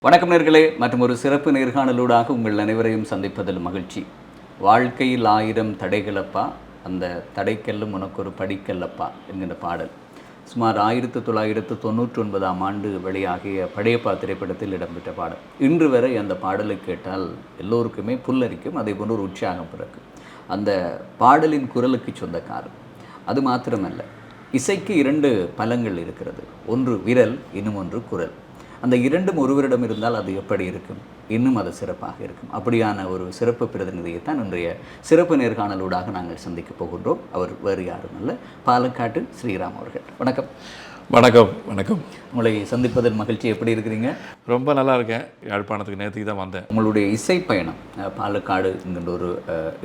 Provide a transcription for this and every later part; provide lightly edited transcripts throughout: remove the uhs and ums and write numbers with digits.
வணக்கம் நேர்களே, மற்றும் ஒரு சிறப்பு நேர்காணலூடாக உங்கள் அனைவரையும் சந்திப்பதில் மகிழ்ச்சி. வாழ்க்கையில் 1000 தடைகளப்பா, அந்த தடைக்கல்லும் உனக்கு ஒரு படிக்கல்லப்பா என்கின்ற பாடல் சுமார் 1999ஆம் ஆண்டு வெளியாகிய படையப்பா திரைப்படத்தில் இடம்பெற்ற பாடல். இன்று வரை அந்த பாடலை கேட்டால் எல்லோருக்குமே புல்லரிக்கும், அதே போன்று ஒரு உற்சாகம் பிறக்கும். அந்த பாடலின் குரலுக்கு சொந்தக்காரர். அது மாத்திரமல்ல, இசைக்கு 2 பலங்கள் இருக்கிறது. ஒன்று விரல், இன்னும் ஒன்று குரல். அந்த இரண்டும் ஒருவரிடம் இருந்தால் அது எப்படி இருக்கும்? இன்னும் அது சிறப்பாக இருக்கும். அப்படியான ஒரு சிறப்பு பிரதிநிதியைத்தான் இன்றைய சிறப்பு நேர்காணலூடாக நாங்கள் சந்திக்கப் போகின்றோம். அவர் வேறு யாரும் அல்ல, பாலக்காட்டு ஸ்ரீராம் அவர்கள். வணக்கம். வணக்கம். வணக்கம். உங்களை சந்திப்பதில் மகிழ்ச்சி. எப்படி இருக்கிறீங்க? ரொம்ப நல்லா இருக்கேன். யாழ்ப்பாணத்துக்கு நேற்றுக்கு தான் வந்தேன். உங்களுடைய இசை பயணம், பாலக்காடு என்கின்ற ஒரு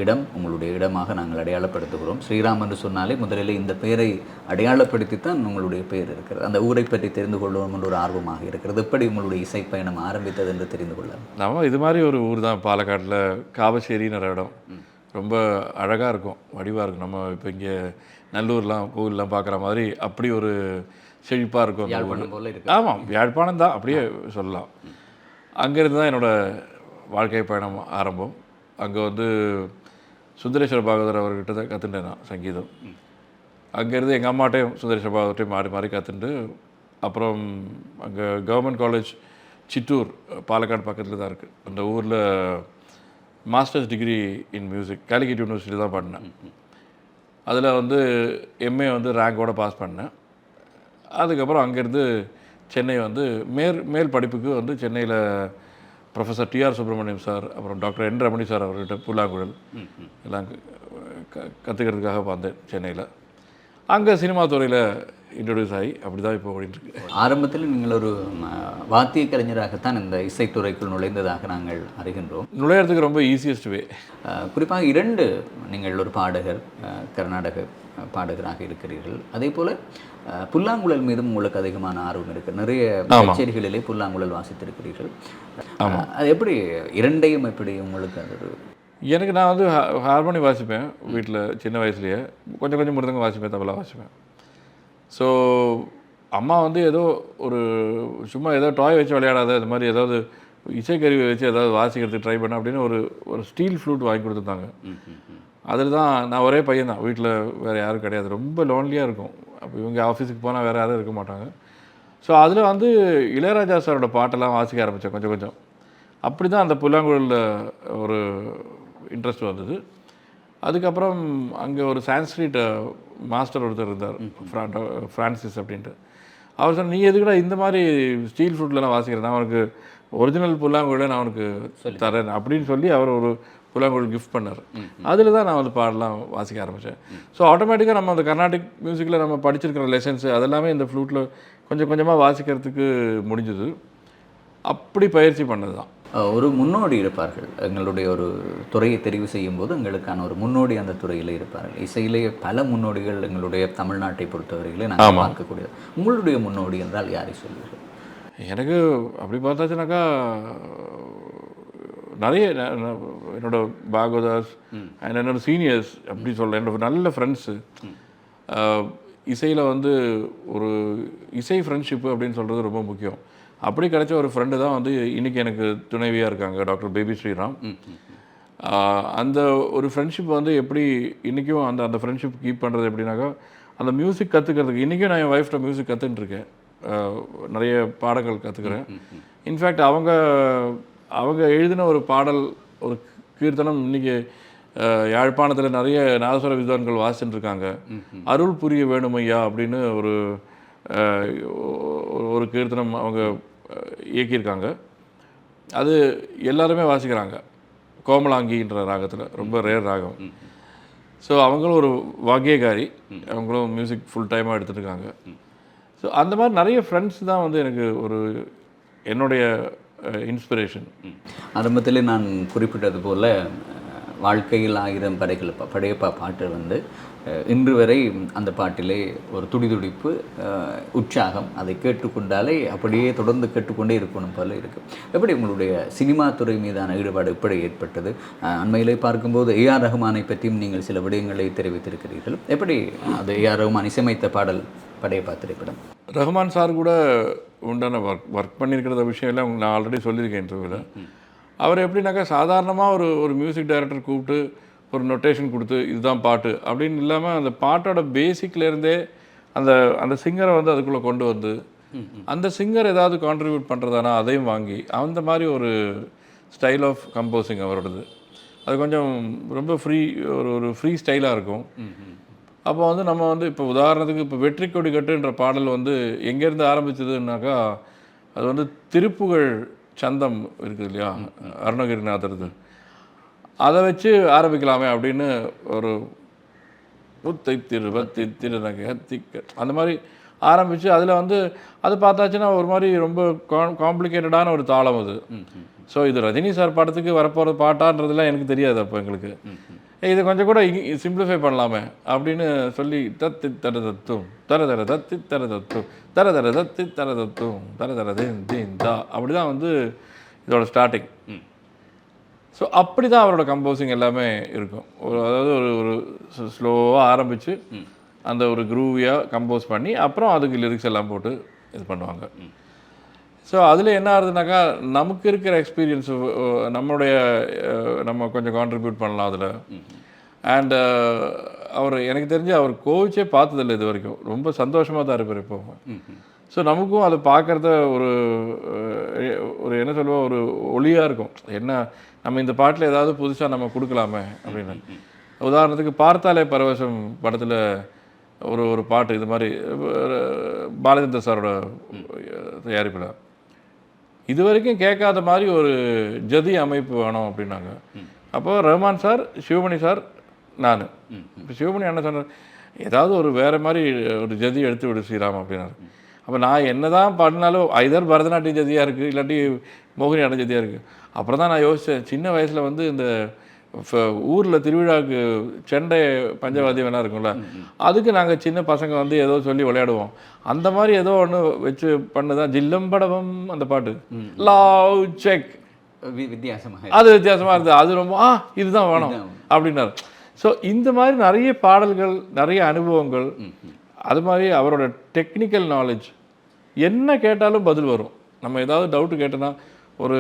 இடம் உங்களுடைய இடமாக நாங்கள் அடையாளப்படுத்துகிறோம். ஸ்ரீராம் என்று சொன்னாலே முதலில் இந்த பெயரை அடையாளப்படுத்தித்தான் உங்களுடைய பெயர் இருக்கிறது. அந்த ஊரை பற்றி தெரிந்து கொள்வோம் என்ற ஒரு ஆர்வமாக இருக்கிறது. எப்படி உங்களுடைய இசை பயணம் ஆரம்பித்தது என்று தெரிந்து கொள்ள. நம்ம இது மாதிரி ஒரு ஊர் தான் பாலக்காட்டில், காவச்சேரின்னு ஒரு இடம். ரொம்ப அழகாக இருக்கும், வடிவாக இருக்கும். நம்ம இப்போ இங்கே நல்லூர்லாம் கோவில்லாம் பார்க்குற மாதிரி அப்படி ஒரு செழிப்பாக இருக்கும். ஆமாம், யாழ்ப்பாணம் தான் அப்படியே சொல்லலாம். அங்கேருந்து தான் என்னோடய வாழ்க்கை பயணம் ஆரம்பம். அங்கே வந்து சுந்தரேஸ்வர பாகவதர் அவர்கிட்ட தான் கற்றுட்டேன் நான் சங்கீதம். அங்கேருந்து எங்கள் அம்மாட்டையும் சுந்தரேஸ்வர பாகவர்கிட்டையும் மாறி மாறி கற்றுட்டு, அப்புறம் அங்கே கவர்மெண்ட் காலேஜ் சித்தூர் பாலக்காடு பக்கத்தில் தான் இருக்குது. அந்த ஊரில் masters degree in music Calicut university தான் பண்ணேன். அதில் வந்து எம்ஏ வந்து ரேங்கோடு பாஸ் பண்ணேன். அதுக்கப்புறம் அங்கேருந்து சென்னை வந்து மேல் படிப்புக்கு வந்து சென்னையில் ப்ரொஃபஸர் டிஆர் சுப்பிரமணியம் சார், அப்புறம் டாக்டர் என் ரமணி சார் அவர்கிட்ட புல்லாங்குழல் எல்லாம் கற்றுக்கிறதுக்காக வந்தேன் சென்னையில். அங்கே சினிமா துறையில் இன்ட்ரடியூஸ் ஆகி அப்படி தான் இப்போ ஓடிட்டுருக்கு. ஆரம்பத்தில் நீங்கள் ஒரு வாத்திய கலைஞராகத்தான் இந்த இசைத்துறைக்குள் நுழைந்ததாக நாங்கள் அறிகின்றோம். நுழையிறதுக்கு ரொம்ப ஈஸியஸ்ட் வே. குறிப்பாக 2 நீங்கள் ஒரு பாடகர், கர்நாடக பாடகராக இருக்கிறீர்கள். அதே போல் புல்லாங்குழல் மீதும் உங்களுக்கு அதிகமான ஆர்வம் இருக்குது. நிறைய கச்சேரிகளிலே புல்லாங்குழல் வாசித்திருக்கிறீர்கள். அது எப்படி 2ஐயும் எப்படி உங்களுக்கு? அது எனக்கு நான் வந்து ஹார்மோனி வாசிப்பேன் வீட்டில் சின்ன வயசுலேயே. கொஞ்சம் கொஞ்சம் மிருதங்கம் வாசிப்பேன், தபலா வாசிப்பேன். ஸோ அம்மா வந்து ஏதோ ஒரு சும்மா ஏதோ டாய் வச்சு விளையாடாத, இது மாதிரி ஏதாவது இசைக்கருவி வச்சு ஏதாவது வாசிக்கிறதுக்கு ட்ரை பண்ண அப்படின்னு ஒரு ஸ்டீல் ஃப்ளூட் வாங்கி கொடுத்துருந்தாங்க. அதில் தான் நான் ஒரே பையன் தான், வீட்டில் வேறு யாரும் கிடையாது. ரொம்ப லோன்லியாக இருக்கும். அப்போ இவங்க ஆஃபீஸுக்கு போனால் வேறு யாரும் இருக்க மாட்டாங்க. ஸோ அதில் வந்து இளையராஜா சாரோட பாட்டெல்லாம் வாசிக்க ஆரம்பித்தேன் கொஞ்சம் கொஞ்சம். அப்படி தான் அந்த புல்லாங்குழலில் ஒரு இன்ட்ரெஸ்ட் வந்தது. அதுக்கப்புறம் அங்கே ஒரு சான்ஸ்கிரிட் மாஸ்டர் ஒருத்தர் இருந்தார், ஃப்ரான்சிஸ் அப்படின்ட்டு. அவர் சொன்ன, நீ எதுக்குடா இந்த மாதிரி ஸ்டீல் ஃப்ளூட்லலாம் வாசிக்கிறேன், நான் அவனுக்கு ஒரிஜினல் புல்லாங்குழலை நான் அவனுக்கு தரேன் அப்படின்னு சொல்லி அவர் ஒரு புல்லாங்குழல் கிஃப்ட் பண்ணார். அதில் தான் நான் வந்து பாடலாம் வாசிக்க ஆரம்பித்தேன். ஸோ ஆட்டோமேட்டிக்காக நம்ம அந்த கர்நாடிக் மியூசிக்கில் நம்ம படிச்சிருக்கிற லெசன்ஸு அதெல்லாமே இந்த ஃப்ளூட்டில் கொஞ்சம் கொஞ்சமாக வாசிக்கிறதுக்கு முடிஞ்சுது. அப்படி பயிற்சி பண்ணது தான். ஒரு முன்னோடி இருப்பார்கள். எங்களுடைய ஒரு துறையை தெரிவு செய்யும் போது எங்களுக்கான ஒரு முன்னோடி அந்த துறையில் இருப்பார்கள். இசையிலேயே பல முன்னோடிகள் எங்களுடைய தமிழ்நாட்டை பொறுத்தவரையிலே நாங்கள் பார்க்கக்கூடியது. உங்களுடைய முன்னோடி என்றால் யாரை சொல்வீர்கள்? எனக்கு அப்படி பார்த்தாச்சுனாக்கா நிறைய என்னோட பாகவதாஸ் அண்ட் என்னோட சீனியர்ஸ் அப்படி சொல்கிறேன். என்னோட நல்ல ஃப்ரெண்ட்ஸு இசையில் வந்து ஒரு இசை ஃப்ரெண்ட்ஷிப்பு அப்படின்னு சொல்கிறது ரொம்ப முக்கியம். அப்படி கிடைச்ச ஒரு ஃப்ரெண்டு தான் வந்து இன்றைக்கி எனக்கு துணைவியாக இருக்காங்க, டாக்டர் பேபி ஸ்ரீராம். அந்த ஒரு ஃப்ரெண்ட்ஷிப் வந்து எப்படி இன்றைக்கும் அந்த ஃப்ரெண்ட்ஷிப் கீப் பண்ணுறது எப்படின்னாக்கா, அந்த மியூசிக் கற்றுக்கிறதுக்கு இன்றைக்கும் நான் என் ஒய்ஃப்ட்ட மியூசிக் கற்றுட்டுருக்கேன். நிறைய பாடங்கள் கற்றுக்கிறேன். இன்ஃபேக்ட் அவங்க எழுதின ஒரு பாடல், ஒரு கீர்த்தனம் இன்றைக்கி யாழ்ப்பாணத்தில் நிறைய நாதஸ்வர வித்வான்கள் வாசிச்சுட்டு இருக்காங்க. அருள் புரிய வேணுமையா அப்படின்னு ஒரு கீர்த்தனம் அவங்க இயக்கியிருக்காங்க. அது எல்லாருமே வாசிக்கிறாங்க, கோமலாங்கின்ற ராகத்தில், ரொம்ப ரேர் ராகம். ஸோ அவங்களும் ஒரு வாக்கியகாரி, அவங்களும் மியூசிக் ஃபுல் டைமாக எடுத்துகிட்டு. ஸோ அந்த மாதிரி நிறைய ஃப்ரெண்ட்ஸ் தான் வந்து எனக்கு ஒரு என்னுடைய இன்ஸ்பிரேஷன். ஆரம்பத்தில் நான் குறிப்பிட்டது போல் வாழ்க்கையில் 1000 படையப்பா பாட்டு வந்து இன்று வரை அந்த பாட்டிலே ஒரு துடிதுடிப்பு, உற்சாகம். அதை கேட்டுக்கொண்டாலே அப்படியே தொடர்ந்து கேட்டுக்கொண்டே இருக்கணும் போல இருக்குது. எப்படி உங்களுடைய சினிமா துறை மீதான ஈடுபாடு எப்படி ஏற்பட்டது? அண்மையிலே பார்க்கும்போது ஏஆர் ரஹ்மானை பற்றியும் நீங்கள் சில விடயங்களை தெரிவித்திருக்கிறீர்கள். எப்படி அது ஏஆர் ரஹ்மான் இசையமைத்த பாடல் படையப்பா திரைப்படம்? ரஹ்மான் சார் கூட உண்டான ஒர்க் பண்ணியிருக்கிற விஷயம் எல்லாம் நான் ஆல்ரெடி சொல்லியிருக்கேன் இன்டர்வியூவில். அவர் எப்படின்னாக்கா சாதாரணமாக ஒரு மியூசிக் டைரக்டர் கூப்பிட்டு ஒரு நொட்டேஷன் கொடுத்து இதுதான் பாட்டு அப்படின்னு இல்லாமல் அந்த பாட்டோட பேசிக்லேருந்தே அந்த அந்த சிங்கரை வந்து அதுக்குள்ளே கொண்டு வந்து அந்த சிங்கர் ஏதாவது கான்ட்ரிபியூட் பண்ணுறதானா அதையும் வாங்கி அந்த மாதிரி ஒரு ஸ்டைல் ஆஃப் கம்போசிங் அவரோடது. அது கொஞ்சம் ரொம்ப ஒரு ஃப்ரீ ஸ்டைலாக இருக்கும். அப்போ வந்து நம்ம வந்து இப்போ உதாரணத்துக்கு இப்போ வெற்றி கொடி கட்டுன்ற பாடல் வந்து எங்கேருந்து ஆரம்பிச்சதுன்னாக்கா அது வந்து திருப்புகழ் சந்தம் இருக்குது இல்லையா, அருணகிரிநாதரது, அதை வச்சு ஆரம்பிக்கலாமே அப்படின்னு ஒரு புத்தை திருவத்தி திருநகத்திக்க அந்த மாதிரி ஆரம்பித்து அதில் வந்து அது பார்த்தாச்சுன்னா ஒரு மாதிரி ரொம்ப காம்ப்ளிகேட்டடான ஒரு தாளம் அது. ஸோ இது ரஜினி சார் படத்துக்கு வரப்போகிற பாட்டான்றதுலாம் எனக்கு தெரியாது. அப்போ எங்களுக்கு இதை கொஞ்சம் கூட சிம்பிளிஃபை பண்ணலாமே அப்படின்னு சொல்லி தத்தி தர தத்தும் தர தர தத்தி தர தத்தும் தர தர தத்தி தர தத்தும் தர தர தா அப்படி தான் வந்து இதோட ஸ்டார்டிங். ஸோ அப்படி தான் அவரோட கம்போசிங் எல்லாமே இருக்கும். அதாவது ஒரு ஸ்லோவாக ஆரம்பித்து அந்த ஒரு குரூவியாக கம்போஸ் பண்ணி அப்புறம் அதுக்கு லிரிக்ஸ் எல்லாம் போட்டு இது பண்ணுவாங்க. ஸோ அதில் என்ன ஆகுதுனாக்கா நமக்கு இருக்கிற எக்ஸ்பீரியன்ஸு நம்ம கொஞ்சம் கான்ட்ரிபியூட் பண்ணலாம் அதில். அண்டு அவர் எனக்கு தெரிஞ்சு அவர் கோவிச்சே பார்த்ததில்லை இது வரைக்கும். ரொம்ப சந்தோஷமாக தான் இருப்பார் இப்போ. ஸோ நமக்கும் அதை பார்க்குறத ஒரு என்ன சொல்லுவோம், ஒரு ஒளியாக இருக்கும். என்ன நம்ம இந்த பாட்டில் ஏதாவது புதுசாக நம்ம கொடுக்கலாமே அப்படின்னு. உதாரணத்துக்கு பார்த்தாலே பரவசம் படத்தில் ஒரு பாட்டு இது மாதிரி பாலச்சந்திர சாரோட தயாரிப்பில் இது வரைக்கும் கேட்காத மாதிரி ஒரு ஜதி அமைப்பு வேணும் அப்படின்னாங்க. அப்போது ரஹ்மான் சார், சிவமணி சார், நான். இப்போ சிவமணி என்ன சொன்னார், ஏதாவது ஒரு வேறு மாதிரி ஒரு ஜதி எடுத்து விடு ஸ்ரீராம் அப்படின்னாரு. அப்போ நான் என்ன தான் பண்ணாலும் ஐதர் பரதநாட்டிய ஜதியாக இருக்குது இல்லாட்டி மோகினி ஆட்ட ஜதியாக இருக்குது. அப்புறம் தான் நான் யோசித்தேன், சின்ன வயசில் வந்து இந்த ஊரில் திருவிழாவுக்கு செண்டை பஞ்சவாத்தியம் வேணா இருக்கும்ல, அதுக்கு நாங்கள் சின்ன பசங்க வந்து ஏதோ சொல்லி விளையாடுவோம். அந்த மாதிரி ஏதோ ஒன்று வச்சு பண்ணுதான் ஜில்லம்படவம் அந்த பாட்டு லவ் செக் வித்தியாசமாக அது வித்தியாசமாக இருந்தது. அது ரொம்ப இதுதான் வேணும் அப்படின்னாரு. ஸோ இந்த மாதிரி நிறைய பாடல்கள், நிறைய அனுபவங்கள், அது மாதிரி அவரோட டெக்னிக்கல் நாலேஜ், என்ன கேட்டாலும் பதில் வரும். நம்ம ஏதாவது டவுட்டு கேட்டோன்னா ஒரு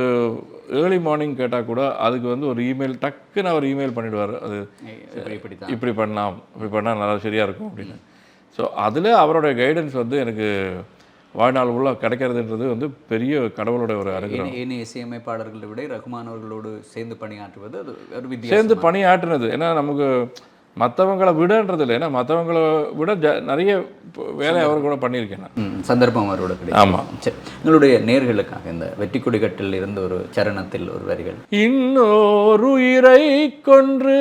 ஏர்லி மார்னிங் கேட்டால் கூட அதுக்கு வந்து ஒரு இமெயில் டக்குன்னு அவர் இமெயில் பண்ணிவிடுவார். அது இப்படி பண்ணலாம், இப்படி பண்ணால் நல்லா சரியாக இருக்கும் அப்படின்னு. ஸோ அதில் அவரோட கைடன்ஸ் வந்து எனக்கு வாழ்நாள் உள்ள கிடைக்கிறதுன்றது வந்து பெரிய கடவுளோட ஒரு அனுகிரகம். ஏனைய இசையமைப்பாளர்களை விட ரஹ்மான் அவர்களோடு சேர்ந்து பணியாற்றுவது அது ஒரு வித்தியாசம். சேர்ந்து பணியாற்றுனது ஏன்னா நமக்கு மற்றவங்களை விடன்றது இல்லை. ஏன்னா மற்றவங்களை விட நிறைய வேலை அவர் கூட பண்ணியிருக்கேன் நான். சந்தர்ப்பம் அவரோட கிடையாது. ஆமாம். சரி, உங்களுடைய நேர்களுக்காக இந்த வெற்றி கொடிக்கட்டில் இருந்து ஒரு சரணத்தில் ஒரு வரிகள். இன்னொரு உயிரை கொன்று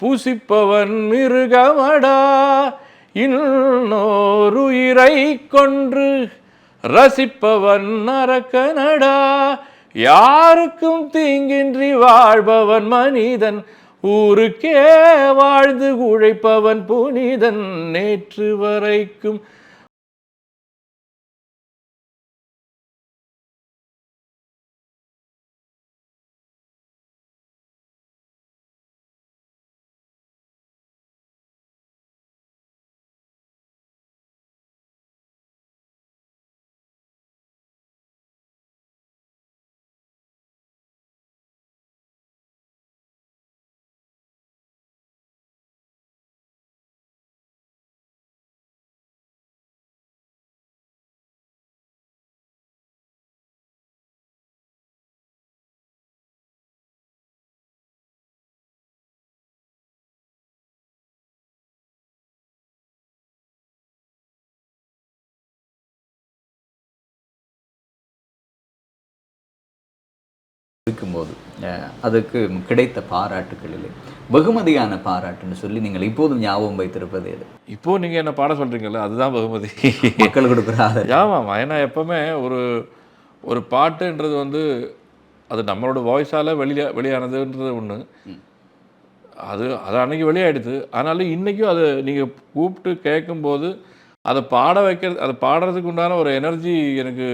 பூசிப்பவன் மிருகமடா, இன்னொரு உயிரை கொன்று ரசிப்பவன் நரக்கனடா, யாருக்கும் தீங்கின்றி வாழ்பவன் மனிதன், ஊருக்கே வாழ்ந்து உழைப்பவன் புனிதன், நேற்று வரைக்கும் இருக்கும்போது அதுக்கு கிடைத்த பாராட்டுகளில் வெகுமதியான பாராட்டுன்னு சொல்லி நீங்கள் இப்போதும் ஞாபகம் வைத்திருப்பது எது? இப்போது நீங்கள் என்ன பாட சொல்கிறீங்களா, அதுதான் வெகுமதி. மக்கள் கொடுக்குறாங்க. ஆமாம். ஏன்னா எப்போவுமே ஒரு பாட்டுன்றது வந்து அது நம்மளோட வாய்ஸால் வெளியானதுன்றது ஒன்று. அது அன்றைக்கி வெளியாகிடுது. ஆனாலும் இன்றைக்கும் அது நீங்கள் கூப்பிட்டு கேட்கும்போது அதை அதை பாடுறதுக்கு உண்டான ஒரு எனர்ஜி எனக்கு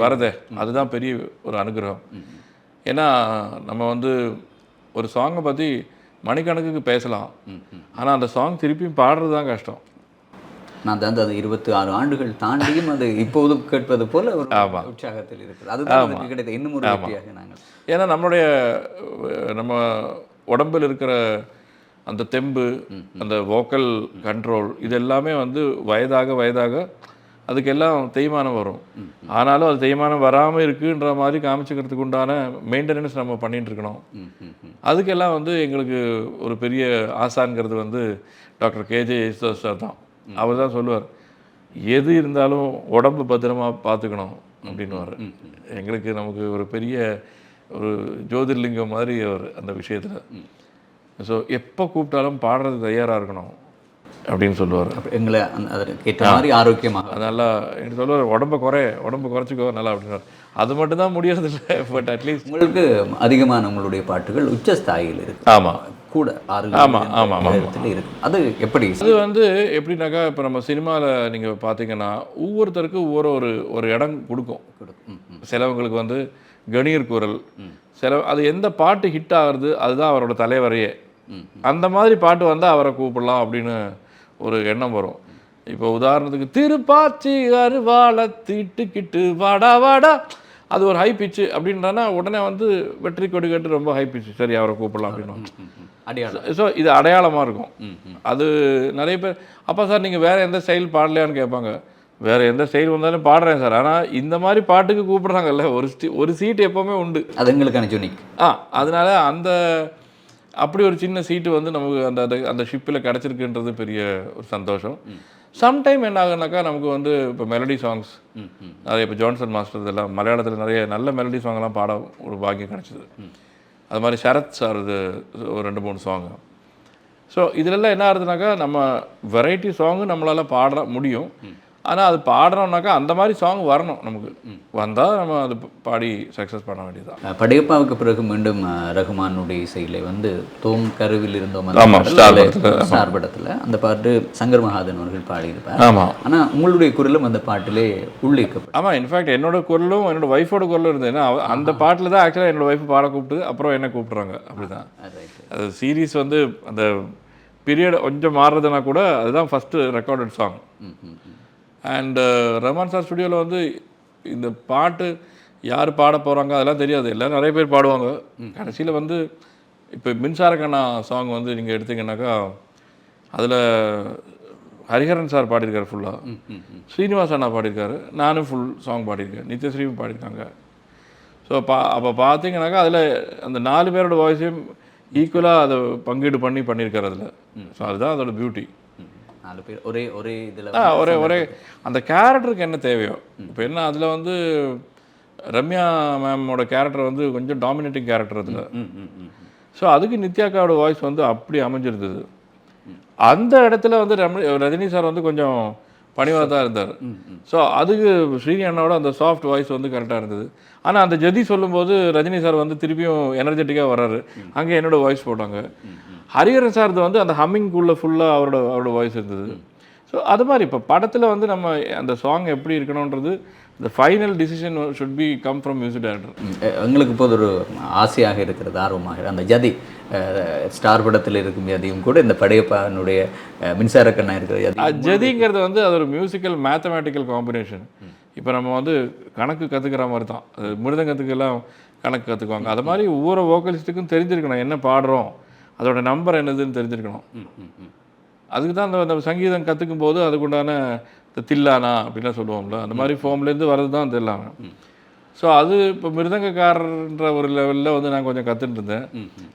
வரதே, அதுதான் பெரிய ஒரு அனுகிரகம். ஏன்னா நம்ம வந்து ஒரு சாங்கை பற்றி மணிக்கணக்குக்கு பேசலாம், ஆனால் அந்த சாங் திருப்பியும் பாடுறது தான் கஷ்டம். நான் தான் அது 26 ஆண்டுகள் தாண்டியும் அது இப்போதும் கேட்பது போல ஒரு உற்சாகத்தில் இருக்குது. அதுதான் எனக்கு கிடைத்த இன்னும் ஒரு வெற்றியாக நாங்கள். ஏன்னா நம்ம உடம்பில் இருக்கிற அந்த தெம்பு, அந்த வோக்கல் கண்ட்ரோல், இது எல்லாமே வந்து வயதாக அதுக்கெல்லாம் தேய்மானம் வரும். ஆனாலும் அது தேய்மானம் வராமல் இருக்குன்ற மாதிரி காமிச்சிக்கிறதுக்கு உண்டான மெயின்டெனன்ஸ் நம்ம பண்ணிட்டு இருக்கணும். அதுக்கெல்லாம் வந்து எங்களுக்கு ஒரு பெரிய ஆசான்கிறது வந்து டாக்டர் கேஜே யேசுதாஸ் சார் தான். அவர் தான் சொல்லுவார், எது இருந்தாலும் உடம்பு பத்திரமா பார்த்துக்கணும் அப்படின்னுவார். எங்களுக்கு நமக்கு ஒரு பெரிய ஒரு ஜோதிர்லிங்கம் மாதிரி அவர் அந்த விஷயத்தில். ஸோ எப்போ கூப்பிட்டாலும் பாடுறது தயாராக இருக்கணும் அப்படின்னு சொல்லுவார். எங்களை அதற்கு ஏற்ற மாதிரி ஆரோக்கியமாக நல்லா எனக்கு சொல்லுவார், உடம்பு குறைச்சிக்கோ நல்லா அப்படின்னாரு. அது மட்டும்தான் முடியறதில்லை, பட் அட்லீஸ்ட் உங்களுக்கு அதிகமான உங்களுடைய பாட்டுகள் உச்சஸ்தாயில் இருக்கு. ஆமாம், கூட இருக்கு. அது எப்படி? அது வந்து எப்படின்னாக்கா, இப்போ நம்ம சினிமாவில் நீங்கள் பார்த்தீங்கன்னா ஒவ்வொருத்தருக்கும் ஒரு இடம் கொடுக்கும். சிலவங்களுக்கு வந்து கணீர் குரல், அது எந்த பாட்டு ஹிட் ஆகுறது அதுதான் அவரோட தலைவரையே. அந்த மாதிரி பாட்டு வந்தால் அவரை கூப்பிடலாம் அப்படின்னு ஒரு எண்ணம் வரும். இப்போ உதாரணத்துக்கு திருப்பாச்சி அருவாளை தீட்டுக்கிட்டு வாடா வாடா, அது ஒரு ஹை பிச்சு அப்படின்றனா உடனே வந்து வெற்றி கொடி கேட்டு ரொம்ப ஹை பிச்சு, சரி அவரை கூப்பிடலாம் அப்படின்னு. ஸோ இது அடையாளமாக இருக்கும். அது நிறைய பேர், அப்போ சார் நீங்கள் வேறு எந்த ஸ்டைல் பாடலையான்னு கேட்பாங்க. வேறு எந்த ஸ்டைல் வந்தாலும் பாடுறேன் சார், ஆனால் இந்த மாதிரி பாட்டுக்கு கூப்பிட்றாங்கல்ல, ஒரு சீட்டு எப்போவுமே உண்டு. அது எங்களுக்கான யூனிக். அதனால அப்படி ஒரு சின்ன சீட்டு வந்து நமக்கு அந்த ஷிப்பில் கிடச்சிருக்குன்றது பெரிய ஒரு சந்தோஷம். சம்டைம் என்ன ஆகுனாக்கா, நமக்கு வந்து இப்போ மெலடி சாங்ஸ் நிறைய, இப்போ ஜான்சன் மாஸ்டர் இதெல்லாம் மலையாளத்தில் நிறைய நல்ல மெலடி சாங்லாம் பாட ஒரு பாக்கியம் கிடச்சிது. அது மாதிரி சரத் சார் இது ஒரு 2-3 சாங்கு. ஸோ இதிலெல்லாம் என்ன ஆகுதுனாக்கா, நம்ம வெரைட்டி சாங்கு நம்மளால் பாட முடியும். ஆனால் அது பாடுறோம்னாக்கா அந்த மாதிரி சாங் வரணும், நமக்கு வந்தால் நம்ம அது பாடி சக்ஸஸ் பண்ண வேண்டியதுதான். படையப்பாவுக்கு பிறகு மீண்டும் ரகுமானுடைய இசையில வந்து தோம் கருவில் இருந்தோம் ஸ்டார் படத்தில் அந்த பாட்டு சங்கர் மகாதன் அவர்கள் பாடியிருப்பார். ஆமாம், ஆனால் உங்களுடைய குரலும் அந்த பாட்டிலே உள்ளிருக்கப்படும். ஆமாம், இன்ஃபேக்ட் என்னோட குரலும் என்னோட ஒய்ஃபோட குரலும் இருந்தது. ஏன்னா அந்த பாட்டில் தான் ஆக்சுவலாக என்னோட ஒய்ஃப் பாட கூப்பிட்டு அப்புறம் என்ன கூப்பிட்றாங்க. அப்படி தான் அது சீரீஸ் வந்து அந்த பீரியட் கொஞ்சம் மாறுறதுனா கூட அதுதான் first recorded song. And Rahman sir ஸ்டுடியோவில் வந்து இந்த பாட்டு யார் பாட போகிறாங்க அதெல்லாம் தெரியாது, எல்லாம் நிறைய பேர் பாடுவாங்க. கடைசியில் வந்து இப்போ மின்சார கண்ணா சாங் வந்து நீங்கள் எடுத்திங்கன்னாக்கா, அதில் ஹரிஹரன் சார் பாடியிருக்காரு ஃபுல்லாக, ஸ்ரீனிவாஸ் அண்ணா பாடியிருக்காரு, நானும் ஃபுல் சாங் பாடியிருக்கேன், நித்யஸ்ரீயும் பாடியிருக்காங்க. ஸோ அப்போ பார்த்தீங்கன்னாக்கா அதில் அந்த 4 பேரோட வாய்ஸையும் ஈக்குவலாக அதை பங்கீடு பண்ணியிருக்காரு அதில். ஸோ அதுதான் அதோட பியூட்டி. 4 பேர் ஒரே இதில் ஒரே அந்த கேரக்டருக்கு என்ன தேவையோ. இப்போ என்ன அதில் வந்து ரம்யா மேமோட கேரக்டர் வந்து கொஞ்சம் டாமினேட்டிங் கேரக்டர் அதில். ஸோ அதுக்கு நித்யாக்காவோட வாய்ஸ் வந்து அப்படி அமைஞ்சிருந்தது. அந்த இடத்துல வந்து ரஜினி சார் வந்து கொஞ்சம் பணிவாக தான் இருந்தார். ஸோ அதுக்கு ஸ்ரீனி அண்ணாவோட அந்த சாஃப்ட் வாய்ஸ் வந்து கரெக்டாக இருந்தது. ஆனால் அந்த ஜதி சொல்லும்போது ரஜினி சார் வந்து திருப்பியும் எனர்ஜெட்டிக்காக வர்றாரு, அங்கே என்னோடய வாய்ஸ் போட்டாங்க. ஹரிஹரன் சார் வந்து அந்த ஹம்மிங்குள்ளே ஃபுல்லாக அவரோட வாய்ஸ் இருந்தது. ஸோ அது மாதிரி இப்போ படத்தில் வந்து நம்ம அந்த சாங் எப்படி இருக்கணுன்றது இந்த final decision should be come from music director. எங்களுக்கு இப்போது ஒரு ஆசையாக இருக்கிறது, ஆர்வமாக அந்த ஜதி ஸ்டார் படத்தில் இருக்கும் ஜதியும் கூட இந்த படையப்பானுடைய மின்சார கண்ணா இருக்கிற ஜதிங்கிறது வந்து அது ஒரு மியூசிக்கல் மேத்தமேட்டிக்கல் காம்பினேஷன். இப்போ நம்ம வந்து கணக்கு கற்றுக்கிற மாதிரி தான், அது மிருதங்கத்துக்கெல்லாம் கணக்கு கற்றுக்குவாங்க. அது மாதிரி ஒவ்வொரு வோக்கலிஸ்ட்டுக்கும் தெரிஞ்சிருக்கணும் என்ன பாடுறோம், அதோட நம்பர் என்னதுன்னு தெரிஞ்சிருக்கணும். அதுக்கு தான் அந்த சங்கீதம் கற்றுக்கும் போது அதுக்குண்டான இந்த தில்லானா அப்படின்லாம் சொல்லுவோம்ல, அந்த மாதிரி ஃபார்ம்லேருந்து வர்றது தான் தில்லானா. ஸோ அது இப்போ மிருதங்கக்காரன்ற ஒரு லெவலில் வந்து நான் கொஞ்சம் கற்றுட்டு இருந்தேன்.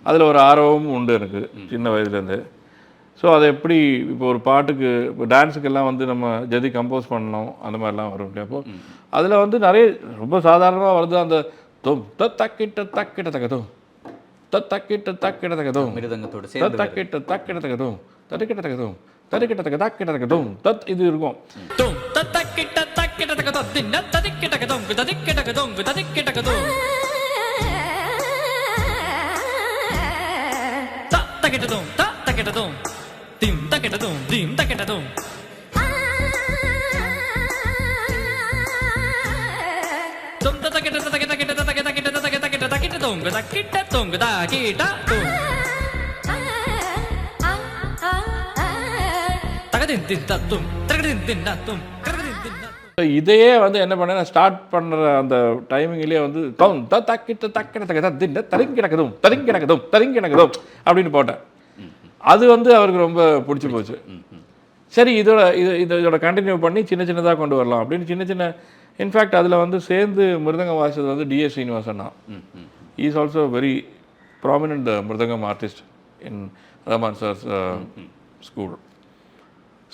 அதில் ஒரு ஆர்வமும் உண்டு எனக்கு சின்ன வயதுலேருந்து. ஸோ அதை எப்படி இப்போ ஒரு பாட்டுக்கு இப்போ டான்ஸுக்கெல்லாம் வந்து நம்ம ஜதி கம்போஸ் பண்ணணும் அந்த மாதிரிலாம் வரும் இல்லையா. அப்போது அதில் வந்து நிறைய ரொம்ப சாதாரணமாக வருது அந்த தொம் தக்கிட்ட தக்கிட்ட தக்கதும் தக்கிட்ட தக்கிட்ட தக்கதும் மிருதங்கத்தோடு தக்கிட்ட தக்கிட்ட தக்கதும் தடுக்கிட்ட தக்கதும் தடுக்கிட்ட தக்க தக்கிட்ட தக்கதும் தத் இது இருக்கும். தக்கிட்ட தக்கிட்ட தக்கதும் தின்ன ததிக்கிட்ட தக்கதும் ததிக்கிட்ட தக்கதும் ததிக்கிட்ட தக்கதும் தக்கிட்டதும் தக்கிட்டதும் திம் தக்கிட்டதும் திம் தக்கிட்டதும் தும் தக்கிட்ட தக்கிட்ட தக்கிட்ட தக்கிட்ட தக்கிட்ட தக்கிட்ட தக்கிட்ட தும் தக்கிட்ட தும் தக்கிட்ட தும் தகதி இதையே வந்து என்ன பண்ணேன், ஸ்டார்ட் பண்ணுற அந்த டைமிங்லேயே வந்து தரிங்கி கிடக்குதும் அப்படின்னு போட்டேன். அது வந்து அவருக்கு ரொம்ப பிடிச்சி போச்சு. சரி, இதோட கண்டினியூ பண்ணி சின்ன சின்னதாக கொண்டு வரலாம் அப்படின்னு சின்ன இன்ஃபேக்ட் அதில் வந்து சேர்ந்து மிருதங்கம் வாசிச்சது வந்து டிஎஸ் ஸ்ரீனிவாசன் தான். Is also very prominent mridangam artist in Rahman sir's school.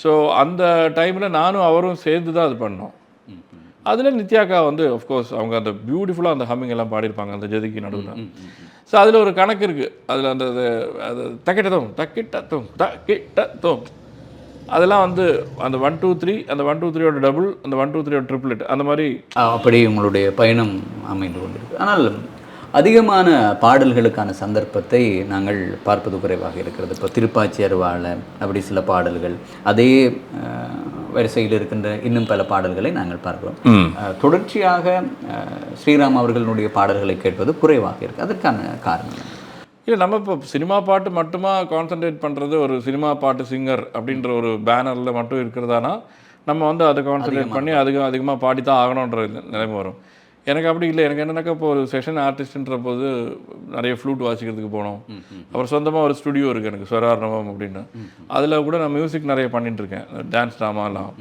So அந்த டைமில் நானும் அவரும் சேர்ந்து தான் அது பண்ணோம். அதில் நித்யாக்கா வந்து ஆஃப்கோர்ஸ் அவங்க அந்த பியூட்டிஃபுல்லாக அந்த ஹம்மிங் எல்லாம் பாடியிருப்பாங்க அந்த ஜதிக்கு நடுவில். ஸோ அதில் ஒரு கணக்கு இருக்குது. அதில் அந்த தக்கிட்டத்தும் அதெல்லாம் வந்து அந்த 1 2 3 அந்த 1 2 3யோட டபுள், அந்த 1 2 3யோட ட்ரிப்ளெட், அந்த மாதிரி அப்படி உங்களுடைய பயணம் அமைந்து கொண்டிருக்கு. ஆனால் அதிகமான பாடல்களுக்கான சந்தர்ப்பத்தை நாங்கள் பார்ப்பது குறைவாக இருக்கிறது. இப்போ திருப்பாச்சி அருவாள அப்படி சில பாடல்கள், அதே வரிசையில் இருக்கின்ற இன்னும் பல பாடல்களை நாங்கள் பார்க்கிறோம். தொடர்ச்சியாக ஸ்ரீராம் அவர்களுடைய பாடல்களை கேட்பது குறைவாக இருக்குது. அதற்கான காரணம் இல்லை, நம்ம இப்போ சினிமா பாட்டு மட்டுமா கான்சன்ட்ரேட் பண்ணுறது, ஒரு சினிமா பாட்டு சிங்கர் அப்படின்ற ஒரு பேனரில் மட்டும் இருக்கிறதானா நம்ம வந்து அதை கான்சன்ட்ரேட் பண்ணி அதிகமாக பாடி தான் ஆகணுன்ற நிலைமை வரும். எனக்கு அப்படி இல்லை. எனக்கு என்னன்னாக்கா இப்போ ஒரு செஷன் ஆர்டிஸ்ட்ன்ற போது நிறைய ஃப்ளூட் வாசிக்கிறதுக்கு போனோம். அப்புறம் சொந்தமாக ஒரு ஸ்டுடியோ இருக்குது எனக்கு, ஸ்வரார்ணவம் அப்படின்னு. அதில் கூட நான் மியூசிக் நிறைய பண்ணிட்டுருக்கேன், டான்ஸ் ட்ராமாலாம்.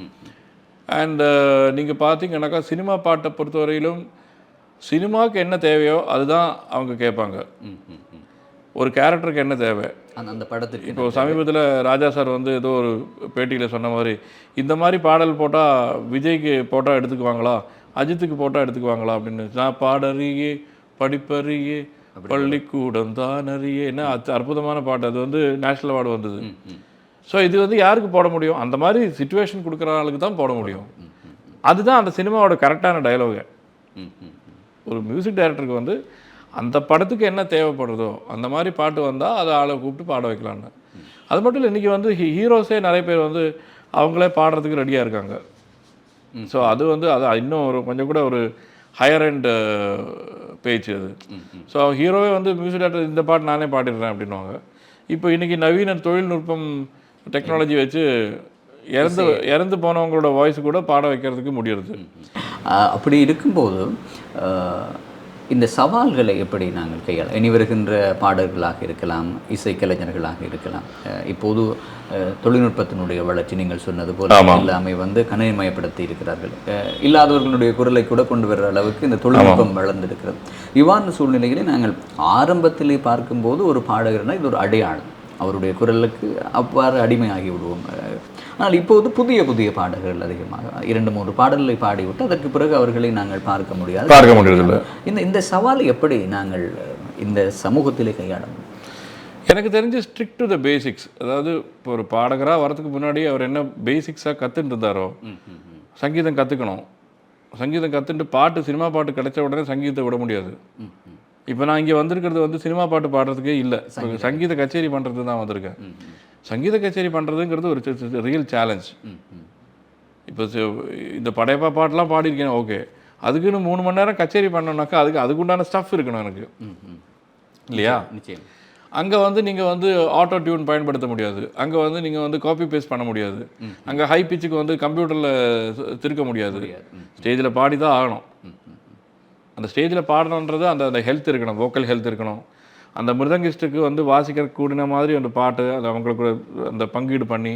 அண்ட் நீங்கள் பார்த்தீங்கன்னாக்கா சினிமா பாட்டை பொறுத்தவரையிலும் சினிமாவுக்கு என்ன தேவையோ அதுதான் அவங்க கேட்பாங்க. ஒரு கேரக்டருக்கு என்ன தேவை அந்த படத்துக்கு. இப்போ சமீபத்தில் ராஜா சார் வந்து ஏதோ ஒரு பேட்டியில் சொன்ன மாதிரி, இந்த மாதிரி பாடல் போட்டால் விஜய்க்கு போட்டால் எடுத்துக்குவாங்களா, அஜித்துக்கு போட்டால் எடுத்துக்குவாங்களா அப்படின்னு. நான் பாடறியே படிப்பறியே பள்ளிக்கூடம் தான் அறியே, என்ன அற்புதமான பாட்டு. அது வந்து நேஷ்னல் அவார்டு வந்தது. ஸோ இது வந்து யாருக்கு போட முடியும், அந்த மாதிரி சிச்சுவேஷன் கொடுக்குற ஆளுக்கு தான் போட முடியும். அதுதான் அந்த சினிமாவோட கரெக்டான டயலாகு. ஒரு மியூசிக் டைரக்டருக்கு வந்து அந்த படத்துக்கு என்ன தேவைப்படுறதோ அந்த மாதிரி பாட்டு வந்தால் அதை ஆளை கூப்பிட்டு பாட வைக்கலான்னு. அது மட்டும் இல்லை, இன்றைக்கி வந்து ஹீரோஸே நிறைய பேர் வந்து அவங்களே பாடுறதுக்கு ரெடியாக இருக்காங்க. ஸோ அது வந்து அது இன்னும் ஒரு கொஞ்சம் கூட ஒரு ஹையர் அண்ட் பேச்சு அது. ஸோ ஹீரோவே வந்து மியூசிக் டைரக்டர் இந்த பாட்டு நானே பாடிடுறேன் அப்படின்வாங்க. இப்போ இன்றைக்கி நவீன தொழில்நுட்பம் டெக்னாலஜி வச்சு இறந்து போனவங்களோட வாய்ஸ் கூட பாட வைக்கிறதுக்கு முடியுது. அப்படி இருக்கும்போது இந்த சவால்களை எப்படி நாங்கள் கையாள, இனி வருகின்ற பாடல்களாக இருக்கலாம், இசைக்கலைஞர்களாக இருக்கலாம், இப்போது தொழில்நுட்பத்தினுடைய வளர்ச்சி நீங்கள் சொன்னது போல எல்லாமே வந்து கணினிமயப்படுத்தி இருக்கிறார்கள். இல்லாதவர்களுடைய குரலை கூட கொண்டு வர்ற அளவுக்கு இந்த தொழில்நுட்பம் வளர்ந்திருக்கிறது. இவ்வாறு சூழ்நிலைகளை நாங்கள் ஆரம்பத்திலே பார்க்கும்போது ஒரு பாடகர்னா இது ஒரு அடையாளம், அவருடைய குரலுக்கு அவ்வாறு அடிமையாகி விடுவோம். ஆனால் இப்போது புதிய புதிய பாடல்கள் அதிகமாக 2-3 பாடல்களை பாடிவிட்டு அதற்கு பிறகு அவர்களை நாங்கள் பார்க்க முடியாது. இந்த சவாலை எப்படி நாங்கள் இந்த சமூகத்திலே கையாடணும்? எனக்கு தெரிஞ்சு ஸ்ட்ரிக்ட் டு த பேசிக்ஸ். அதாவது இப்போ ஒரு பாடகராக வரதுக்கு முன்னாடி அவர் என்ன பேசிக்ஸாக கற்றுட்டு இருந்தாரோ, சங்கீதம் கற்றுக்கணும். சங்கீதம் கற்றுட்டு பாட்டு, சினிமா பாட்டு கிடைச்ச உடனே சங்கீதத்தை விட முடியாது. இப்போ நான் இங்கே வந்திருக்கிறது வந்து சினிமா பாட்டு பாடுறதுக்கே இல்லை, சங்கீத கச்சேரி பண்ணுறது தான் வந்திருக்கேன். சங்கீத கச்சேரி பண்ணுறதுங்கிறது ஒரு ரியல் சேலஞ்ச். இப்போ இந்த படையப்பா பாட்டெலாம் பாடியிருக்கேன், ஓகே. அதுக்குன்னு 3 மணி நேரம் கச்சேரி பண்ணோம்னாக்கா அதுக்குண்டான ஸ்டஃப் இருக்கணும் எனக்கு, இல்லையா? நிச்சயம். அங்கே வந்து நீங்கள் வந்து ஆட்டோ டியூன் பயன்படுத்த முடியாது, அங்கே வந்து நீங்கள் வந்து காப்பி பேஸ்ட் பண்ண முடியாது, அங்கே ஹை பிச்சுக்கு வந்து கம்ப்யூட்டரில் திருக்க முடியாது. ஸ்டேஜில் பாடி தான் ஆகணும். அந்த ஸ்டேஜில் பாடணுன்றது அந்த ஹெல்த் இருக்கணும், வோக்கல் ஹெல்த் இருக்கணும். அந்த மிருதங்கிஸ்ட்டுக்கு வந்து வாசிக்கிற கூடின மாதிரி அந்த பாட்டு அது அவங்களுக்கு அந்த பங்கீடு பண்ணி,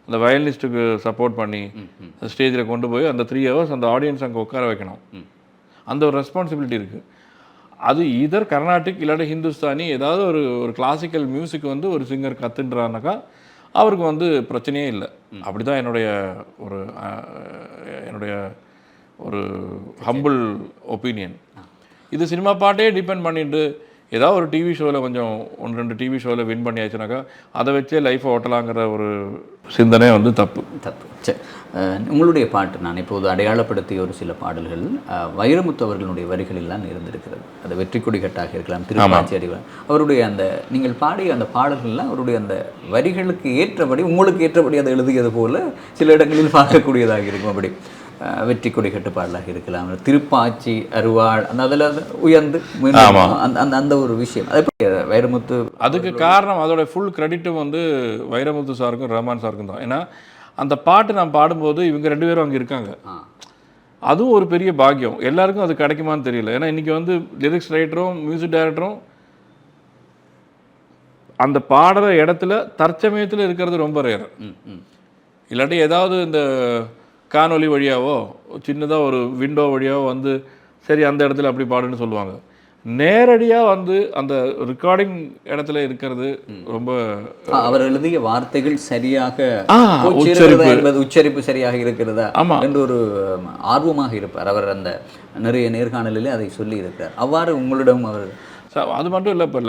அந்த வயலினிஸ்ட்டுக்கு சப்போர்ட் பண்ணி ஸ்டேஜில் கொண்டு போய் அந்த 3 ஹவர்ஸ் அந்த ஆடியன்ஸ் அங்கே உட்கார வைக்கணும். அந்த ஒரு ரெஸ்பான்சிபிலிட்டி இருக்குது. அது இதர் கர்நாடிக் இல்லாட்டி ஹிந்துஸ்தானி ஏதாவது ஒரு கிளாசிக்கல் மியூசிக் வந்து ஒரு சிங்கர் கற்றுன்றானாக்கா அவருக்கு வந்து பிரச்சனையே இல்லை. அப்படி தான் என்னுடைய ஒரு ஹம்பிள் ஒப்பீனியன். இது சினிமா பாட்டே டிபெண்ட் பண்ணிட்டு ஏதாவது ஒரு டிவி ஷோவில் கொஞ்சம் 1-2 டிவி ஷோவில் வின் பண்ணியாச்சுனாக்கா அதை வச்சே லைஃப்பை ஓட்டலாங்கிற ஒரு சிந்தனை வந்து தப்பு. சரி, உங்களுடைய பாட்டு நான் இப்போது அடையாளப்படுத்திய ஒரு சில பாடல்கள் வைரமுத்து அவர்களுடைய வரிகளெல்லாம் இருந்திருக்கிறது. அது வெற்றி கொடிகட்டாக இருக்கலாம், திருப்பாச்சி அறிவார் அவருடைய அந்த நீங்கள் பாடிய அந்த பாடல்கள்லாம் அவருடைய அந்த வரிகளுக்கு ஏற்றபடி, உங்களுக்கு ஏற்றபடி அதை எழுதியது போல சில இடங்களில் பார்க்கக்கூடியதாக இருக்கும். அப்படி வெற்றி கொடிகட்டு பாடலாக இருக்கலாம், திருப்பாச்சி அருவாள், அந்த அதில் உயர்ந்து அந்த ஒரு விஷயம். அதே வைரமுத்து, அதுக்கு காரணம் அதோட ஃபுல் கிரெடிட்டும் வந்து வைரமுத்து சாருக்கும் ரஹ்மான் சாருக்கும் தான். ஏன்னா அந்த பாட்டு நான் பாடும்போது இவங்க 2 பேரும் அங்கே இருக்காங்க. அதுவும் ஒரு பெரிய பாக்கியம். எல்லாருக்கும் அது கிடைக்குமான்னு தெரியல. ஏன்னா இன்றைக்கி வந்து லிரிக்ஸ் ரைட்டரும் மியூசிக் டைரக்டரும் அந்த பாடுற இடத்துல தற்சமயத்தில் இருக்கிறது ரொம்ப ரேர். இல்லாட்டி ஏதாவது இந்த காணொலி வழியாவோ சின்னதாக ஒரு விண்டோ வழியாவோ வந்து சரி அந்த இடத்துல அப்படி பாடுன்னு சொல்லுவாங்க. நேரடியாக வந்து அந்த ரெக்கார்டிங் இடத்துல இருக்கிறது ரொம்ப அவர் எழுதிய வார்த்தைகள் சரியாக உச்சரிப்பு சரியாக இருக்கிறதா என்று ஒரு ஆர்வமாக இருப்பார். அவர் அந்த நிறைய நேர்காணலிலே அதை சொல்லி இருக்கிறார். அவ்வாறு உங்களிடம் அவர் அது மட்டும் இல்லை. இப்போ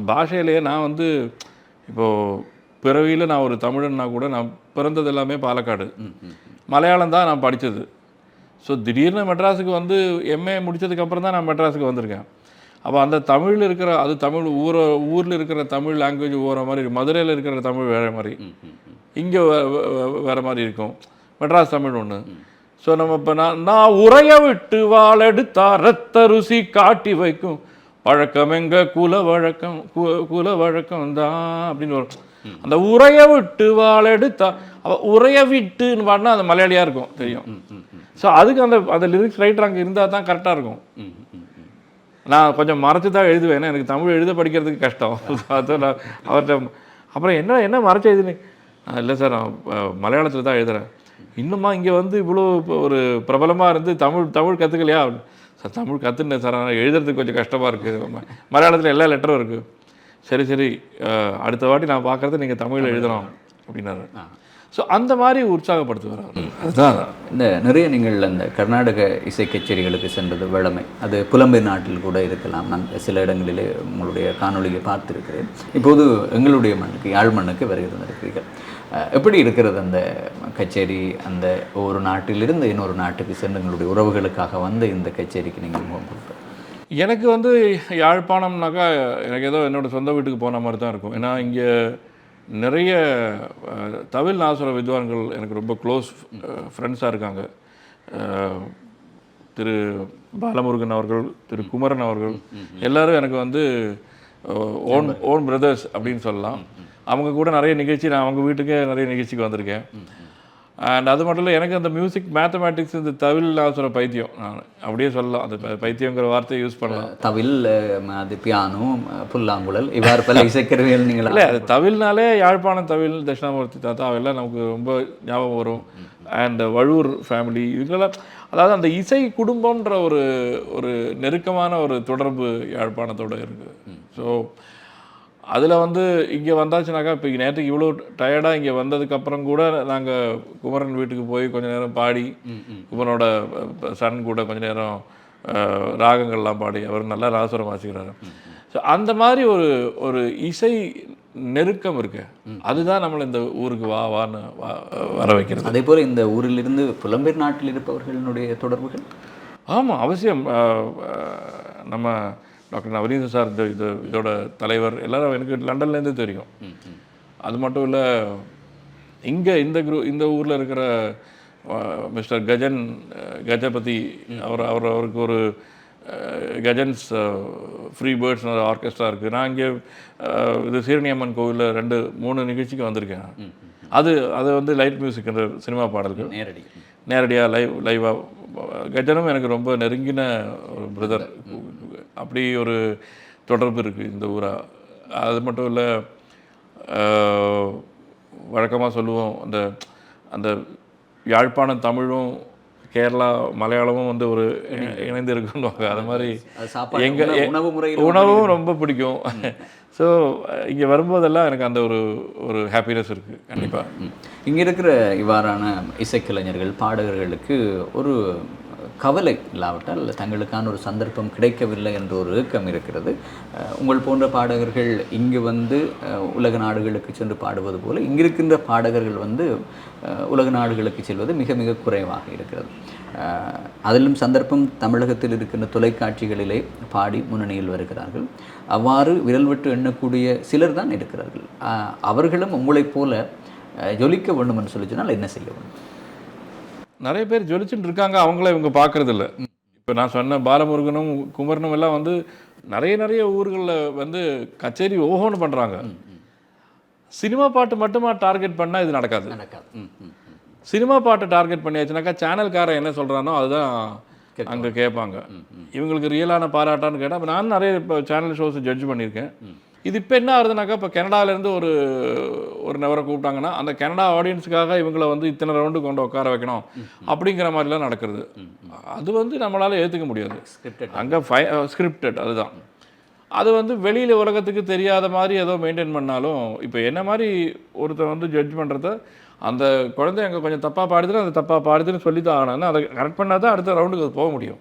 பாஷையிலேயே நான் வந்து இப்போது பிறவியில் நான் ஒரு தமிழன்னா கூட நான் பிறந்தது எல்லாமே பாலக்காடு, மலையாளம் தான் நான் படித்தது. ஸோ திடீர்னு மெட்ராஸுக்கு வந்து எம்ஏ முடித்ததுக்கப்புறம் தான் நான் மெட்ராஸுக்கு வந்திருக்கேன். அப்போ அந்த தமிழில் இருக்கிற அது தமிழ் ஊரில் இருக்கிற தமிழ் லாங்குவேஜ் வேறு மாதிரி, மதுரையில் இருக்கிற தமிழ் வேறு மாதிரி, இங்கே வேறு மாதிரி இருக்கும், மெட்ராஸ் தமிழ் ஒன்று. ஸோ நம்ம இப்போ நான் உரைய விட்டு வாழெடுத்தா ரத்த ருசி காட்டி வைக்கும் பழக்கம் எங்கள் குல வழக்கம் தான் அப்படின்னு வரும். அந்த உரைய விட்டு வாழெடுத்தா உரைய விட்டுன்னு பாடினா அந்த மலையாளியாக இருக்கும் தெரியும். ஸோ அதுக்கு அந்த லிரிக்ஸ் ரைட்டர் அங்கே இருந்தால் தான் கரெக்டாக இருக்கும். நான் கொஞ்சம் மறைச்சி தான் எழுதுவேன், ஏன்னா எனக்கு தமிழ் எழுத படிக்கிறதுக்கு கஷ்டம். அதான் நான் அவர்கிட்ட அப்புறம் என்ன மறைச்சி எழுதுனே, இல்லை சார் நான் மலையாளத்தில் தான் எழுதுகிறேன். இன்னுமா இங்கே வந்து இவ்வளோ ஒரு பிரபலமாக இருந்து தமிழ் கற்றுக்கலையா? சார் தமிழ் கற்றுனேன் சார், ஆனால் எழுதுறதுக்கு கொஞ்சம் கஷ்டமாக இருக்குது, மலையாளத்தில் எல்லா லெட்டரும் இருக்குது. சரி அடுத்த வாட்டி நான் பார்க்குறது நீங்கள் தமிழில் எழுதணும் அப்படின்னாரு. ஸோ அந்த மாதிரி உற்சாகப்படுத்துவார். அதுதான் இந்த நிறைய நீங்கள் அந்த கர்நாடக இசை கச்சேரிகளுக்கு சென்றது வழமை. அது புலம்பெயர் நாட்டில் கூட இருக்கலாம். நான் சில இடங்களிலே உங்களுடைய காணொலியை பார்த்துருக்கிறேன். இப்போது எங்களுடைய மண்ணுக்கு, யாழ் மண்ணுக்கு வருகிறீர்கள். எப்படி இருக்கிறது அந்த கச்சேரி? அந்த ஒரு நாட்டிலிருந்து இன்னொரு நாட்டுக்கு சென்று எங்களுடைய உறவுகளுக்காக வந்து இந்த கச்சேரிக்கு நீங்கள் முகம் கொடுப்பேன். எனக்கு வந்து யாழ்ப்பாணம்னாக்கா எனக்கு ஏதோ என்னோடய சொந்த வீட்டுக்கு போன மாதிரி தான் இருக்கும். ஏன்னா இங்கே நிறைய தமிழ் நாசுர வித்வான்கள் எனக்கு ரொம்ப க்ளோஸ் ஃப்ரெண்ட்ஸாக இருக்காங்க. திரு பாலமுருகன் அவர்கள், திரு குமரன் அவர்கள், எல்லோரும் எனக்கு வந்து ஓன் பிரதர்ஸ் அப்படின்னு சொல்லலாம். அவங்க கூட நிறைய நிகழ்ச்சி, நான் அவங்க வீட்டுக்கே நிறைய நிகழ்ச்சிக்கு வந்திருக்கேன். அண்ட் அது மட்டும் இல்லை, எனக்கு அந்த மியூசிக் மேத்தமேட்டிக்ஸ் இந்த தவில் நாசுர பைத்தியம், நான் அப்படியே சொல்லலாம். அந்த பைத்தியங்கிற வார்த்தையை யூஸ் பண்ணலாம். தவில், அது பியானோ, புல்லாங்குழல், இவ்வாறு பல இசைக்கருவிகள் நீங்கள் இல்லை, அது தவில்னாலே யாழ்ப்பாணம் தவில், தட்சிணாமூர்த்தி தாத்தா அவெல்லாம் நமக்கு ரொம்ப ஞாபகம் வரும். அண்ட் வழுவூர் ஃபேமிலி, இவங்களெல்லாம், அதாவது அந்த இசை குடும்பன்ற ஒரு நெருக்கமான ஒரு தொடர்பு யாழ்ப்பாணத்தோடு இருக்குது. ஸோ அதில் வந்து இங்கே வந்தாச்சுனாக்கா, இப்போ நேற்றுக்கு இவ்வளோ டயர்டாக இங்கே வந்ததுக்கப்புறம் கூட நாங்கள் குமரன் வீட்டுக்கு போய் கொஞ்சம் நேரம் பாடி, குமரனோட சன் கூட கொஞ்சம் நேரம் ராகங்கள்லாம் பாடி, அவர் நல்லா ராசுரம் வாசிக்கிறாரு. ஸோ அந்த மாதிரி ஒரு இசை நெருக்கம் இருக்கு. அதுதான் நம்மளை இந்த ஊருக்கு வான்னு வர வைக்கிறது. அதே போல் இந்த ஊரிலிருந்து புலம்பெயர் நாட்டில் இருப்பவர்களுடைய தொடர்புகள் ஆமாம் அவசியம். நம்ம டாக்டர் நவநீதன் சார் இதோட தலைவர் எல்லாரும் எனக்கு லண்டன்லேருந்து தெரியும். அது மட்டும் இல்லை, இங்கே இந்த ஊரில் இருக்கிற மிஸ்டர் கஜபதி அவருக்கு ஒரு கஜன்ஸ் ஃப்ரீ பேர்ட்ஸ் ஆர்கெஸ்ட்ரா இருக்குது. நான் இங்கே இது சீரணியம்மன் கோவிலில் 2-3 நிகழ்ச்சிக்கு வந்திருக்கேன். அது வந்து லைட் மியூசிக், அந்த சினிமா பாடல்கள் நேரடியாக லைவாக. கஜனும் எனக்கு ரொம்ப நெருங்கின ஒரு பிரதர். அப்படி ஒரு தொடர்பு இருக்குது இந்த ஊரா. அது மட்டும் இல்லை, வழக்கமாக சொல்லுவோம், அந்த யாழ்ப்பாணம் தமிழும் கேரளா மலையாளமும் வந்து ஒரு இணைந்து இருக்குன்னுவாங்க. அது மாதிரி எங்கள் உணவும் ரொம்ப பிடிக்கும். ஸோ இங்கே வரும்போதெல்லாம் எனக்கு அந்த ஒரு ஹாப்பினஸ் இருக்குது கண்டிப்பாக. இங்கே இருக்கிற இவ்வாறான இசைக்கலைஞர்கள், பாடகர்களுக்கு ஒரு கவலை இல்லாவிட்டால் தங்களுக்கான ஒரு சந்தர்ப்பம் கிடைக்கவில்லை என்ற ஒரு ஏக்கம் இருக்கிறது. உங்கள் போன்ற பாடகர்கள் இங்கு வந்து உலக நாடுகளுக்கு சென்று பாடுவது போல் இங்கிருக்கின்ற பாடகர்கள் வந்து உலக நாடுகளுக்கு செல்வது மிக மிக குறைவாக இருக்கிறது. அதிலும் சந்தர்ப்பம் தமிழகத்தில் இருக்கின்ற தொலைக்காட்சிகளிலே பாடி முன்னணியில் வருகிறார்கள். அவ்வாறு விரல் விட்டு எண்ணக்கூடிய சிலர் தான் இருக்கிறார்கள். அவர்களும் உங்களைப் போல ஜொலிக்க வேண்டும் என்று சொல்லி சொன்னால் என்ன செய்ய வேண்டும்? நிறைய பேர் ஜொலிச்சுட்டு இருக்காங்க, அவங்கள இவங்க பார்க்கறது இல்லை. இப்போ நான் சொன்ன பாலமுருகனும் குமரனும் எல்லாம் வந்து நிறைய ஊர்களில் வந்து கச்சேரி ஓஹோன்னு பண்ணுறாங்க. சினிமா பாட்டு மட்டுமா டார்கெட் பண்ணால் இது நடக்காது. சினிமா பாட்டை டார்கெட் பண்ணியாச்சுனாக்கா சேனல்காரன் என்ன சொல்கிறானோ அதுதான் அங்கே கேட்பாங்க. இவங்களுக்கு ரியலான பாராட்டான்னு கேட்டால் இப்போ நான் நிறைய இப்போ சேனல் ஷோஸ் ஜட்ஜ் பண்ணியிருக்கேன். இது இப்போ என்ன ஆகுதுனாக்கா இப்போ கனடாவிலேருந்து ஒரு நபரை கூப்பிட்டாங்கன்னா அந்த கனடா ஆடியன்ஸுக்காக இவங்களை வந்து இத்தனை ரவுண்டு கொண்டு உட்கார வைக்கணும் அப்படிங்கிற மாதிரிலாம் நடக்கிறது. அது வந்து நம்மளால் ஏற்றுக்க முடியாது. அங்கே ஸ்கிரிப்டட் அதுதான். அது வந்து வெளியில் உலகத்துக்கு தெரியாத மாதிரி ஏதோ மெயின்டைன் பண்ணாலும் இப்போ என்ன மாதிரி ஒருத்தர் வந்து ஜட்ஜ் பண்ணுறத அந்த குழந்தை அங்கே கொஞ்சம் தப்பாக பாடுதுன்னு அந்த தப்பாக பாடுதுன்னு சொல்லி தான் ஆகணும்னா அதை கரெக்ட் பண்ணால் தான் அடுத்த ரவுண்டுக்கு அது போக முடியும்.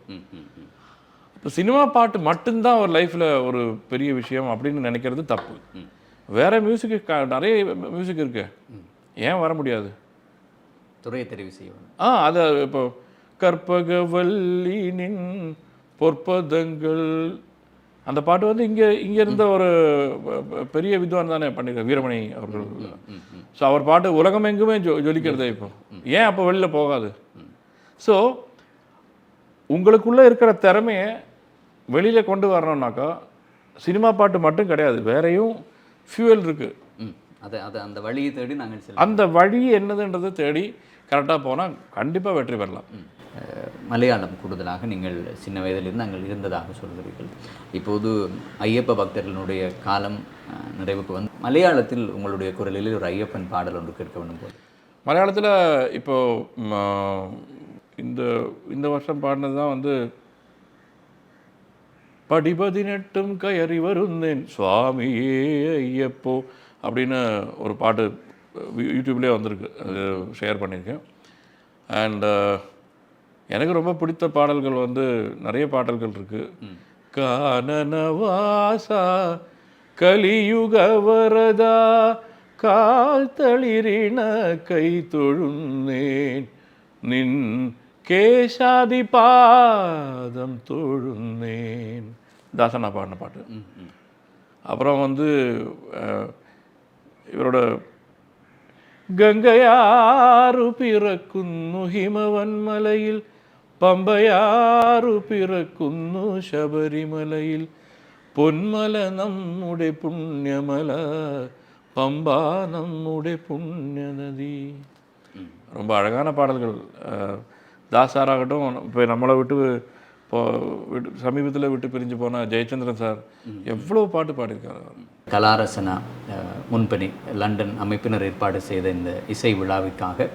இப்போ சினிமா பாட்டு மட்டும்தான் ஒரு லைஃப்பில் ஒரு பெரிய விஷயம் அப்படின்னு நினைக்கிறது தப்பு. வேறு மியூசிக்கு நிறைய மியூசிக் இருக்கு, ஏன் வர முடியாது? துறையை தெரிவு செய்யணும். அதை இப்போ கற்பகவல்லினின் பொற்பதங்கள் அந்த பாட்டு வந்து இங்கே இருந்த ஒரு பெரிய வித்வான் தானே பண்ணியிருக்கார், வீரமணி அவர்கள். ஸோ அவர் பாட்டு உலகம் எங்குமே ஜொலிக்கிறது. இப்போ ஏன் அப்போ வெளியில் போகாது? ஸோ உங்களுக்குள்ளே இருக்கிற திறமையை வெளியில் கொண்டு வரணும்னாக்கா சினிமா பாட்டு மட்டும் கிடையாது, வேறையும் ஃபியூவல் இருக்குது. அந்த வழியை தேடி நாங்கள் அந்த வழி என்னதுன்றதை தேடி கரெக்டாக போனால் கண்டிப்பாக வெற்றி பெறலாம். மலையாளம் கூடுதலாக நீங்கள் சின்ன வயதிலிருந்து அங்கே இருந்ததாக சொல்கிறீர்கள். இப்போது ஐயப்ப பக்தர்களுடைய காலம் நிறைவுக்கு வந்து மலையாளத்தில் உங்களுடைய குரலில் ஒரு ஐயப்பன் பாடல் ஒன்று கேட்க வேண்டும் போது மலையாளத்தில் இப்போது இந்த வருஷம் பாடினது தான் வந்து படிபதினெட்டும் கயறி வருந்தேன் சுவாமியே ஐயப்போ அப்படின்னு ஒரு பாட்டு யூடியூப்லேயே வந்திருக்கு, அது ஷேர் பண்ணியிருக்கேன். அண்ட் எனக்கு ரொம்ப பிடித்த பாடல்கள் வந்து நிறைய பாடல்கள் இருக்குது. கானனவாசா கலியுக வரதா கால் தளிரின கை தொழுந்தேன் நின் கேசாதி பாதம் தொழுந்தேன், தாசனா பாடின பாட்டு. அப்புறம் வந்து இவரோட ഗംഗയാറു പിറക്കുന്നു ഹിമവന്മലയിൽ പമ്പയാറു പിറക്കുന്നു ശബരിമലയിൽ പൊന്മല നമ്മുടെ പുണ്യമല പമ്പ നമ്മുടെ പുണ്യനദി. ரொம்ப அழகான பாடல்கள். தாசாராகட்டும், இப்போ நம்மளை விட்டு சமீபத்தில் விட்டு பிரிஞ்சு போன ஜெயச்சந்திரன் சார் எவ்வளோ பாட்டு பாடியிருக்காரு. கலாரசனா முன்பணி லண்டன் அமைப்பினர் ஏற்பாடு செய்த இந்த இசை விழாவிற்காக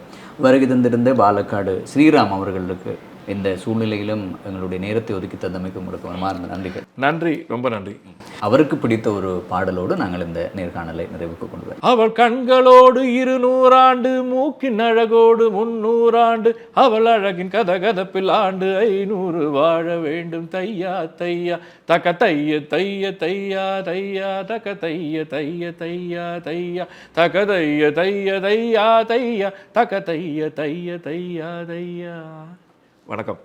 வருகை தந்திருந்த பாலக்காடு ஸ்ரீராம் அவர்களுக்கு இந்த சூழ்நிலையிலும் எங்களுடைய நேரத்தை ஒதுக்கி தந்தமைக்கு உங்களுக்கு மனமார்ந்த நன்றிகள். நன்றி, ரொம்ப நன்றி. அவருக்கு பிடித்த ஒரு பாடலோடு நாங்கள் இந்த நேர்காணலை நிறைவுக்கு கொண்டு வரோம். அவள் கண்களோடு 200 ஆண்டு, மூக்கின் அழகோடு 300 ஆண்டு, அவள் அழகின் கதகதப்பில் ஆண்டு 500 வாழ வேண்டும். தையா தையா தக்க தைய தைய தையா தையா தக்க தைய தைய தையா தையா தக்க தைய தைய தையா தையா தக்க தைய தைய தையா தையா. வணக்கம்.